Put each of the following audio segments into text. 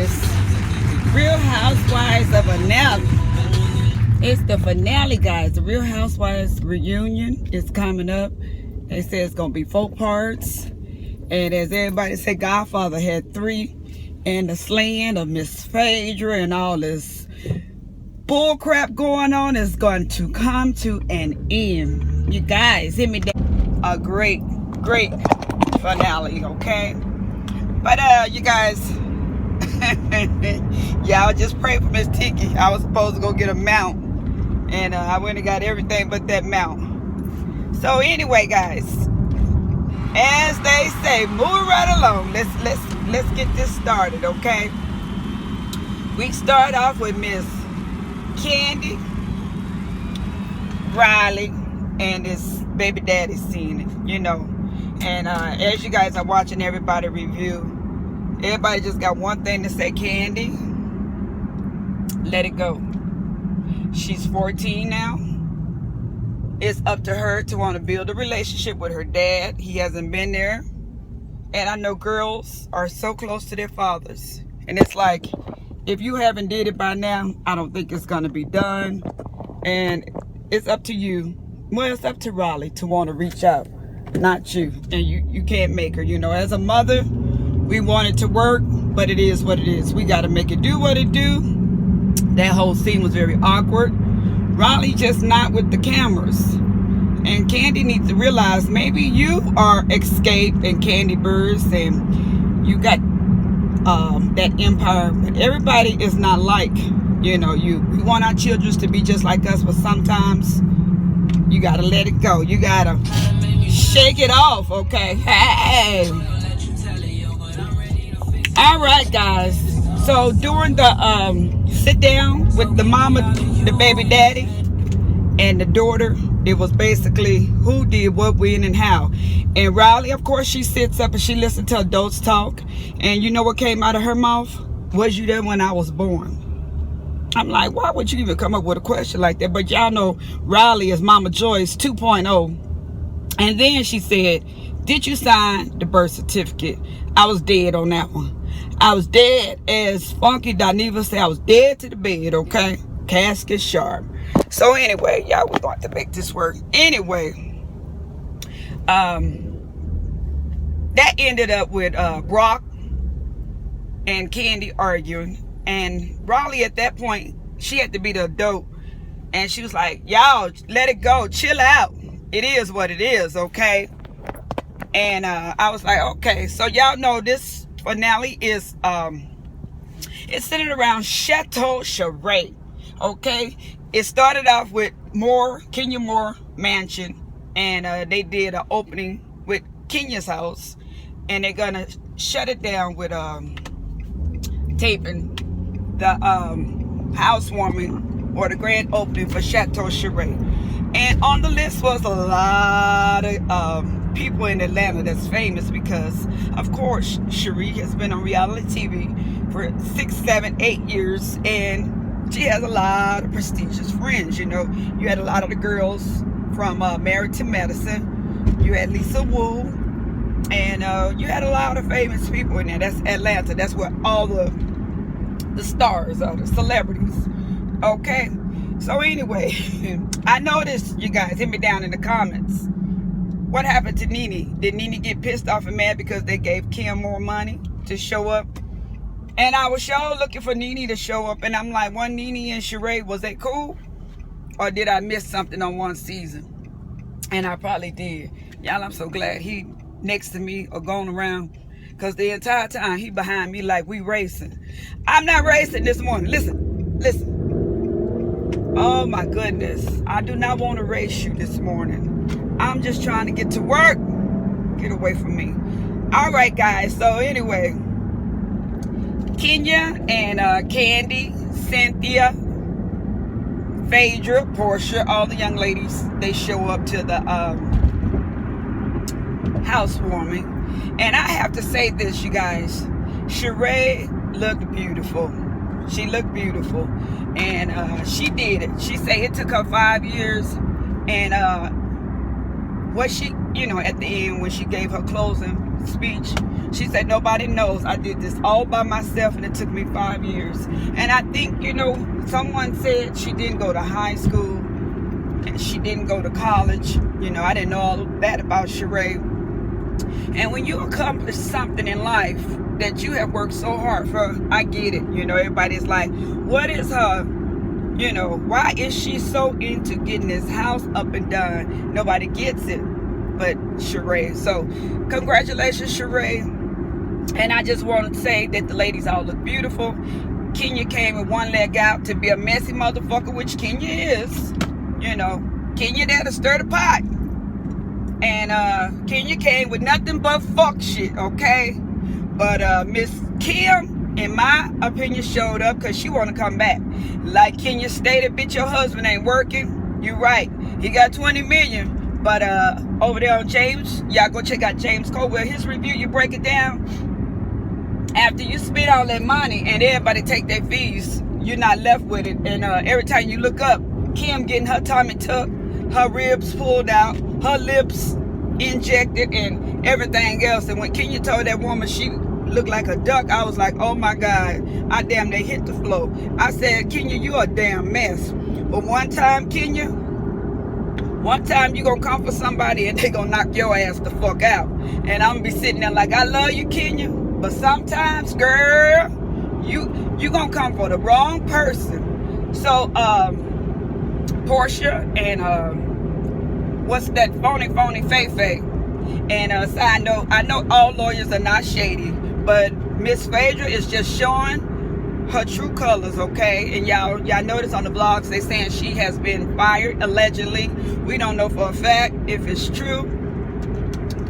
guys. Real Housewives of Atlanta. It's the finale, guys. The Real Housewives reunion is coming up. They say it's going to be 4 parts. And as everybody said, Godfather had 3. And the slaying of Miss Phaedra and all this bull crap going on is going to come to an end. You guys, hit me down. A great finale, okay? But you guys, y'all just pray for Miss Tiki. I was supposed to go get a mount, and I went and got everything but that mount. So anyway, guys, as they say, move right along. Let's get this started, okay? We start off with Miss Candy, Riley, and his baby daddy seeing it, you know. And as you guys are watching everybody review, everybody just got one thing to say: Candy, let it go. She's 14 now. It's up to her to want to build a relationship with her dad. He hasn't been there. And I know girls are so close to their fathers. And it's like, if you haven't did it by now, I don't think it's going to be done. And it's up to you. Well, it's up to Riley to want to reach out, not you. And you can't make her. You know, as a mother, we want it to work, but it is what it is. We got to make it do what it do. That whole scene was very awkward. Riley just not with the cameras. And Candy needs to realize maybe you are Escape and Candy Birds, and you got that empire. But everybody is not like, you know, we want our children to be just like us, but sometimes you got to let it go. You got to shake it off, okay? Hey. All right, guys. So during the sit down with the mama, the baby daddy, and the daughter, it was basically who did what, when, and how. And Riley, of course, she sits up and she listens to adults talk. And you know what came out of her mouth? Was you there when I was born? I'm like, why would you even come up with a question like that? But y'all know Riley is Mama Joyce 2.0. And then she said, did you sign the birth certificate? I was dead on that one. I was dead, as Funky Dineva said. I was dead to the bed, okay? Casket sharp. So anyway, y'all, we're going to make this work. Anyway, that ended up with Brock and Candy arguing. And Riley, at that point, she had to be the adult. And she was like, y'all, let it go. Chill out. It is what it is, okay? And I was like, okay. So y'all know this finale is, it's centered around Chateau Charade, okay? It started off with Kenya Moore Mansion, and they did an opening with Kenya's house, and they're gonna shut it down with taping the housewarming or the grand opening for Chateau Charade. And on the list was a lot of people in Atlanta that's famous because, of course, Cherie has been on reality TV for 6, 7, 8 years, and she has a lot of prestigious friends. You know, you had a lot of the girls from Married to Medicine. You had Lisa Wu, and you had a lot of famous people in there. That's Atlanta. That's where all the stars are, the celebrities. Okay. So anyway, I noticed, you guys, hit me down in the comments. What happened to Nene? Did Nene get pissed off and mad because they gave Kim more money to show up? And I was sure looking for Nene to show up, and I'm like, one Nene and Charade, was that cool? Or did I miss something on one season? And I probably did. Y'all, I'm so glad he next to me or going around, because the entire time he behind me like we racing. I'm not racing this morning. Listen. Oh my goodness. I do not want to race you this morning. I'm just trying to get to work. Get away from me. All right, guys. So anyway, Kenya and Candy, Cynthia, Phaedra, Portia, all the young ladies, they show up to the housewarming. And I have to say this, you guys. Sheree looked beautiful. She looked beautiful. And she did it. She said it took her 5 years. And what she, you know, at the end when she gave her closing speech. She said, nobody knows I did this all by myself, and it took me 5 years. And I think, you know, someone said she didn't go to high school and she didn't go to college. You know, I didn't know all that about Sheree. And when you accomplish something in life that you have worked so hard for, I get it. You know, everybody's like, what is her, you know, why is she so into getting this house up and done? Nobody gets it but Sheree. So congratulations, Sheree. And I just want to say that the ladies all look beautiful. Kenya came with one leg out to be a messy motherfucker, which Kenya is. You know, Kenya there to stir the pot. And Kenya came with nothing but fuck shit, okay? But Miss Kim, in my opinion, showed up because she want to come back. Like Kenya stated, bitch, your husband ain't working. You right. He got 20 million. But over there on James, y'all go check out James Colwell. His review, you break it down. After you spend all that money and everybody take their fees, you're not left with it. And every time you look up, Kim getting her tummy tucked, her ribs pulled out, her lips injected, and everything else. And when Kenya told that woman she looked like a duck, I was like, oh my God, I damn they hit the floor. I said, Kenya, you a damn mess. But one time, Kenya, one time you gonna come for somebody and they gonna knock your ass the fuck out. And I'm gonna be sitting there like, I love you, Kenya, but sometimes, girl, you gonna come for the wrong person. So Portia and what's that phony Faye. And side note, I know all lawyers are not shady, but Miss Phaedra is just showing her true colors, okay? And y'all notice on the blogs they saying she has been fired allegedly. We don't know for a fact if it's true,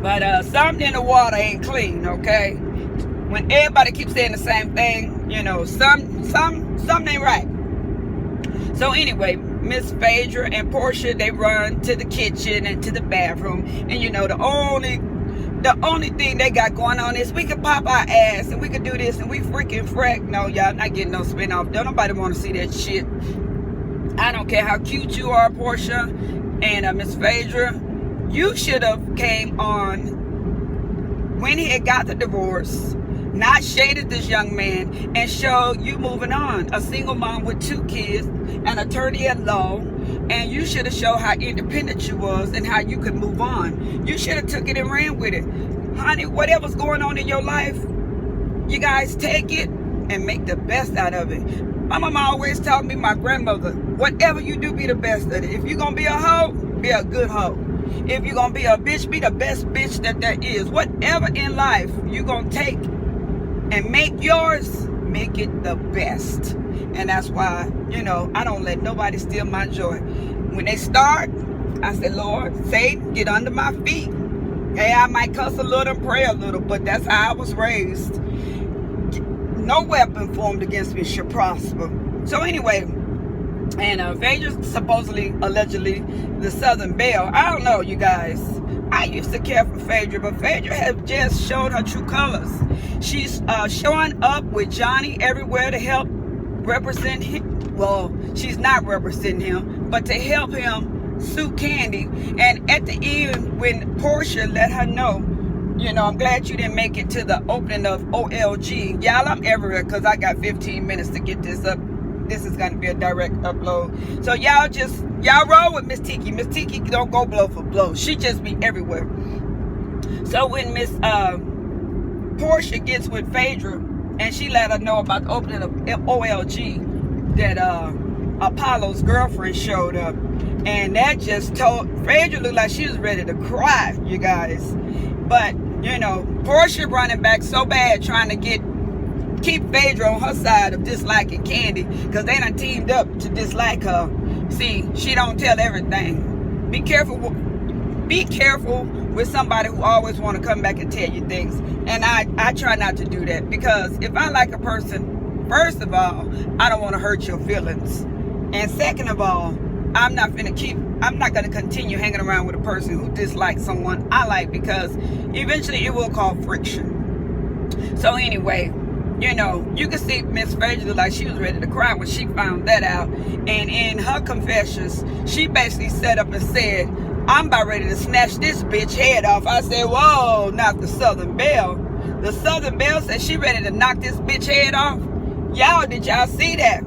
but something in the water ain't clean, okay? When everybody keeps saying the same thing, you know, something ain't right. So anyway, Miss Phaedra and Portia, they run to the kitchen and to the bathroom, and you know, the only thing they got going on is we can pop our ass and we can do this and we freaking frack. No, y'all not getting no spinoff. Don't nobody want to see that shit. I don't care how cute you are, Portia and Miss Phaedra. You should have came on when he had got the divorce, not shaded this young man, and showed you moving on. A single mom with 2 kids, an attorney at law, and you should have showed how independent you was and how you could move on. You should have took it and ran with it. Honey, whatever's going on in your life, you guys take it and make the best out of it. My mama always taught me, my grandmother, whatever you do, be the best at it. If you're going to be a hoe, be a good hoe. If you're going to be a bitch, be the best bitch that there is. Whatever in life you're going to take and make yours, make it the best. And that's why, you know, I don't let nobody steal my joy. When they start, I say, Lord, Satan, get under my feet. Hey, I might cuss a little and pray a little, but that's how I was raised. No weapon formed against me should prosper. So anyway, and Phaedra supposedly, allegedly, the Southern Belle. I don't know, you guys. I used to care for Phaedra, but Phaedra has just showed her true colors. She's showing up with Johnny everywhere to help represent him. Well, she's not representing him, but to help him sue Candy. And at the end, when Portia let her know, you know, I'm glad you didn't make it to the opening of OLG. Y'all, I'm everywhere because I got 15 minutes to get this up. This is going to be a direct upload. So y'all roll with Miss Tiki. Miss Tiki don't go blow for blow. She just be everywhere. So when Miss Portia gets with Phaedra and she let her know about the opening of OLG, that Apollo's girlfriend showed up. And that just told Phaedra looked like she was ready to cry, you guys. But, you know, Portia running back so bad trying to keep Phaedra on her side of disliking Candy, because they done teamed up to dislike her. See, she don't tell everything. Be careful with somebody who always want to come back and tell you things. And I try not to do that, because if I like a person, first of all, I don't want to hurt your feelings. And second of all, I'm not going to continue hanging around with a person who dislikes someone I like, because eventually it will cause friction. So anyway, you know, you can see Miss Phaedra look like she was ready to cry when she found that out. And in her confessions, she basically set up and said, I'm about ready to snatch this bitch head off. I said, whoa, not the Southern Belle. The Southern Belle said she ready to knock this bitch head off. Y'all, did y'all see that?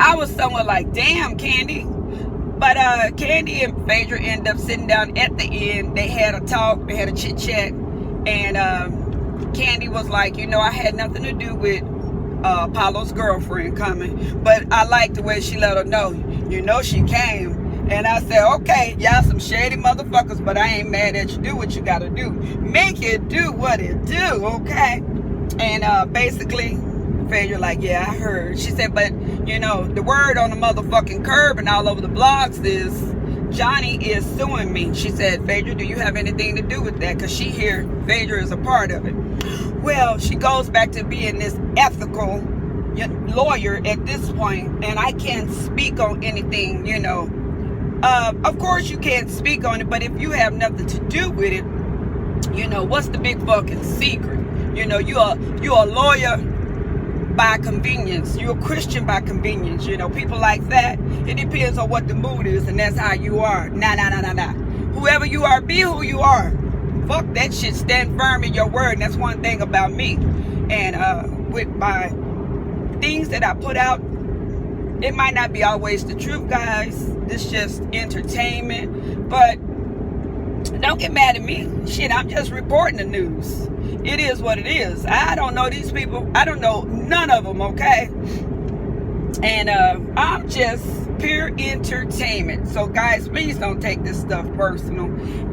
I was somewhat like, damn, Candy. But Candy and Phaedra ended up sitting down at the end. They had a talk. They had a chit-chat. And Candy was like, you know, I had nothing to do with Apollo's girlfriend coming. But I liked the way she let her know. You know she came. And I said, okay, y'all some shady motherfuckers, but I ain't mad at you. Do what you gotta do. Make it do what it do, okay? And basically, Phaedra like, yeah, I heard. She said, but, you know, the word on the motherfucking curb and all over the blogs is Johnny is suing me. She said, Phaedra, do you have anything to do with that? Because she hear Phaedra is a part of it. Well, she goes back to being this ethical lawyer at this point, and I can't speak on anything, you know. Of course you can't speak on it, but if you have nothing to do with it, you know, what's the big fucking secret? You know, you're a lawyer by convenience. You're a Christian by convenience. You know, people like that. It depends on what the mood is, and that's how you are. Nah. Whoever you are, be who you are. Fuck that shit. Stand firm in your word. And that's one thing about me. And with my things that I put out, it might not be always the truth, guys. This just entertainment. But don't get mad at me. Shit, I'm just reporting the news. It is what it is. I don't know these people. I don't know none of them, okay? And I'm just pure entertainment. So, guys, please don't take this stuff personal.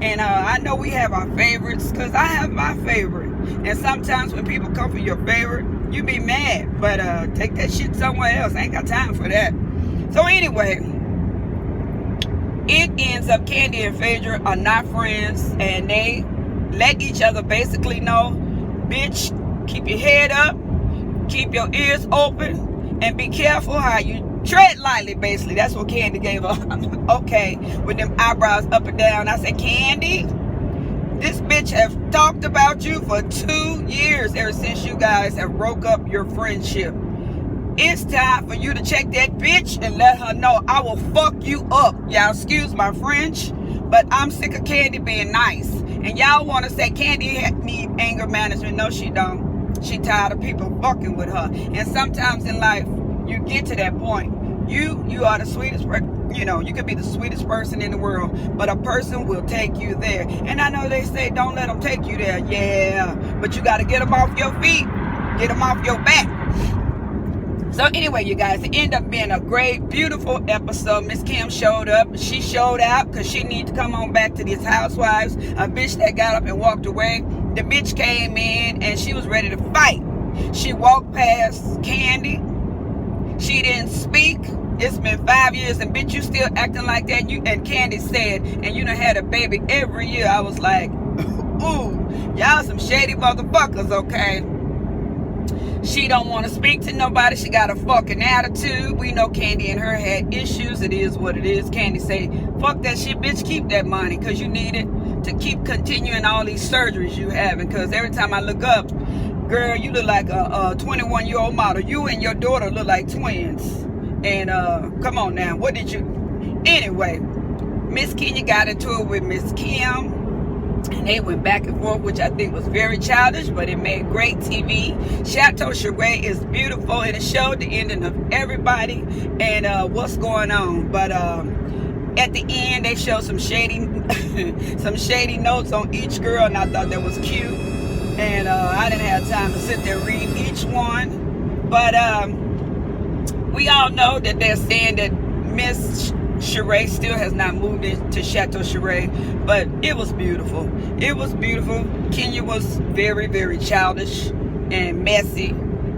And I know we have our favorites, because I have my favorite. And sometimes when people come for your favorite, you be mad. But take that shit somewhere else. I ain't got time for that. So, anyway, it ends up Candy and Phaedra are not friends, and they let each other basically know, bitch, keep your head up, keep your ears open, and be careful how you tread lightly, basically. That's what Candy gave her. Okay, with them eyebrows up and down. I said, Candy, this bitch have talked about you for 2 years, ever since you guys have broke up your friendship. It's time for you to check that bitch and let her know I will fuck you up. Y'all excuse my French, but I'm sick of Candy being nice. And y'all want to say Candy need anger management. No, she don't. She tired of people fucking with her. And sometimes in life, you get to that point. You are the sweetest person. You know, you could be the sweetest person in the world, but a person will take you there. And I know they say don't let them take you there. Yeah, but you got to get them off your feet. Get them off your back. So anyway, you guys, it ended up being a great, beautiful episode. Miss Kim showed up. She showed out because she needed to come on back to these Housewives. A bitch that got up and walked away. The bitch came in and she was ready to fight. She walked past Candy. She didn't speak. It's been 5 years and bitch, you still acting like that. And Candy said, and you done had a baby every year. I was like, ooh, y'all some shady motherfuckers, okay? She don't want to speak to nobody. She got a fucking attitude. We know Candy and her had issues. It is what it is. Candy say, fuck that shit, bitch. Keep that money because you need it to keep continuing all these surgeries you having. Because every time I look up, girl, you look like a 21-year-old model. You and your daughter look like twins. And come on now. What did you... Anyway, Miss Kenya got into it with Miss Kim. And they went back and forth, which I think was very childish, but it made great TV. Chateau Charest is beautiful, and it showed the ending of everybody and what's going on. But at the end, they showed some shady notes on each girl, and I thought that was cute. And I didn't have time to sit there and read each one. But we all know that they're saying that Miss Charest still has not moved into Chateau Charest, but it was beautiful. It was beautiful. Kenya was very, very childish and messy,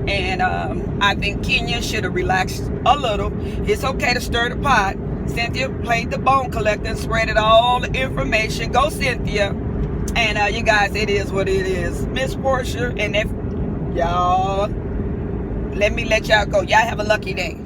and I think Kenya should have relaxed a little. It's okay to stir the pot. Cynthia played the bone collector and spreaded all the information. Go Cynthia. And you guys, it is what it is. Miss Portia, and if y'all, let me let y'all go. Y'all have a lucky day.